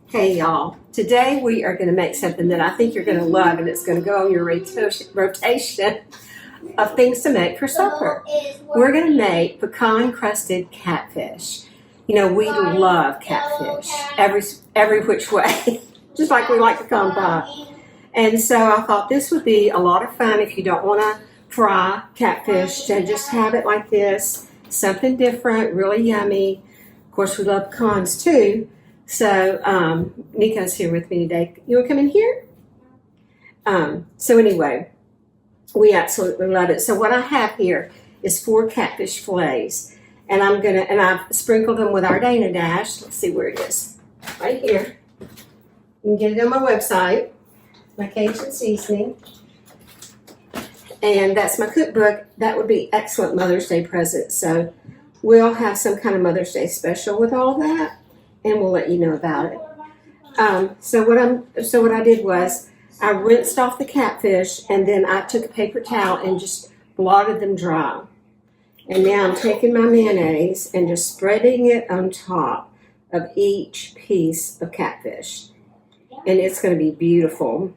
Hey y'all, today we are going to make something that I think you're going to love, and it's going to go on your rotation of things to make for supper. We're going to make pecan crusted catfish. You know, we love catfish every which way, just like we like pecan pie. And so I thought this would be a lot of fun if you don't want to fry catfish, to just have it like this, something different, really yummy. Of course, we love pecans too. So Nico's here with me today. You want to come in here? So anyway, we absolutely love it. So what I have here is 4 catfish fillets, and I've sprinkled them with our Dana Dash. Let's see where it is. Right here. You can get it on my website, my Cajun seasoning, and that's my cookbook. That would be excellent Mother's Day present. So we'll have some kind of Mother's Day special with all that, and we'll let you know about it. So what I did was I rinsed off the catfish, and then I took a paper towel and just blotted them dry. And now I'm taking my mayonnaise and just spreading it on top of each piece of catfish. And it's going to be beautiful.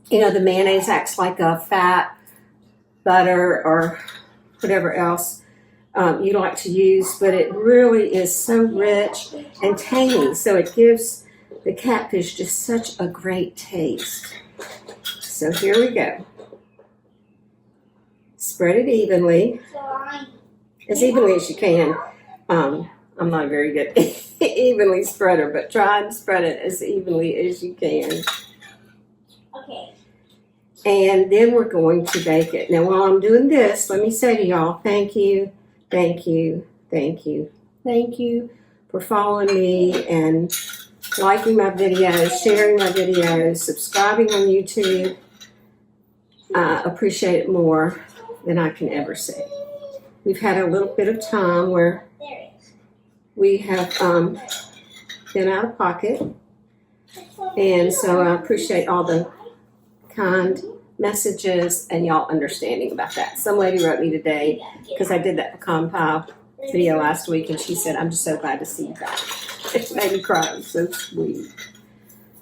You know, the mayonnaise acts like a fat butter or whatever else you like to use, but it really is so rich and tangy, so it gives the catfish just such a great taste. So here we go. Spread it evenly, as evenly as you can. I'm not a very good evenly spreader, but try and spread it as evenly as you can. Okay. And then we're going to bake it. Now, while I'm doing this, let me say to y'all, thank you for following me and liking my videos, sharing my videos, subscribing on YouTube. I appreciate it more than I can ever say. We've had a little bit of time where we have been out of pocket, and so I appreciate all the kind messages and y'all understanding about that. Some lady wrote me today because I did that pecan pie video last week, and she said, "I'm just so glad to see you back." It made me cry. It was so sweet.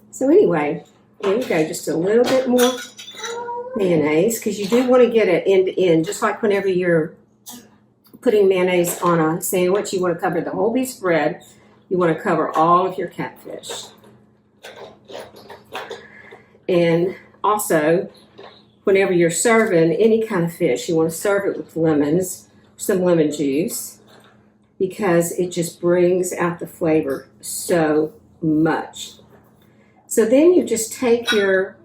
So anyway, here we go. Just a little bit more mayonnaise, because you do want to get it end to end, just like whenever you're putting mayonnaise on a sandwich, you want to cover the whole piece of bread. You want to cover all of your catfish. And also, whenever you're serving any kind of fish, you want to serve it with lemons, some lemon juice, because it just brings out the flavor so much. So then you just take your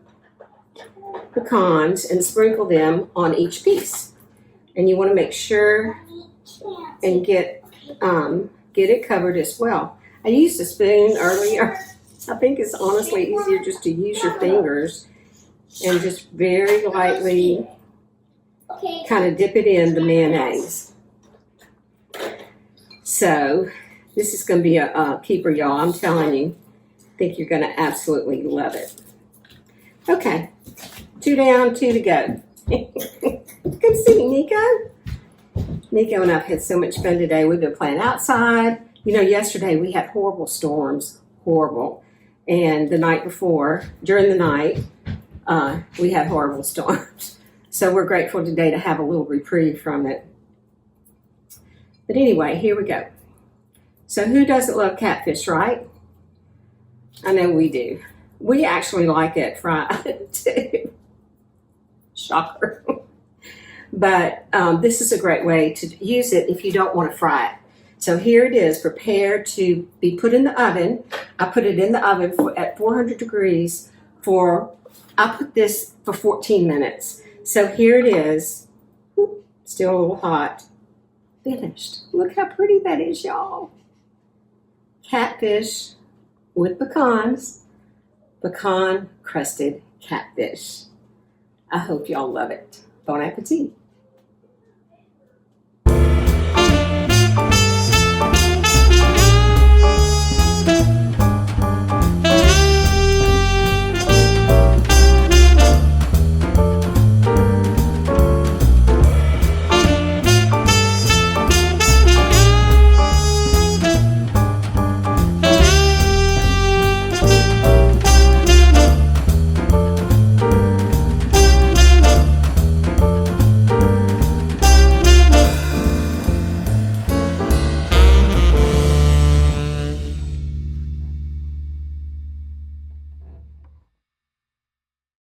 pecans and sprinkle them on each piece. And you want to make sure and get it covered as well. I used a spoon earlier. I think it's honestly easier just to use your fingers and just very lightly kind of dip it in the mayonnaise. So this is going to be a keeper, y'all. I'm telling you. I think you're going to absolutely love it. Okay. 2 down, 2 to go. Come see Nico. Nico and I've had so much fun today. We've been playing outside. You know, yesterday we had horrible storms. Horrible. And the night before, during the night, we had horrible storms. So we're grateful today to have a little reprieve from it. But anyway, here we go. So who doesn't love catfish, right? I know we do. We actually like it fried too. Shocker. But this is a great way to use it if you don't want to fry it. So here it is, prepared to be put in the oven. I put it in the oven at 400 degrees I put this for 14 minutes. So here it is, still a little hot, finished. Look how pretty that is, y'all. Catfish with pecans, pecan crusted catfish. I hope y'all love it. Bon appetit.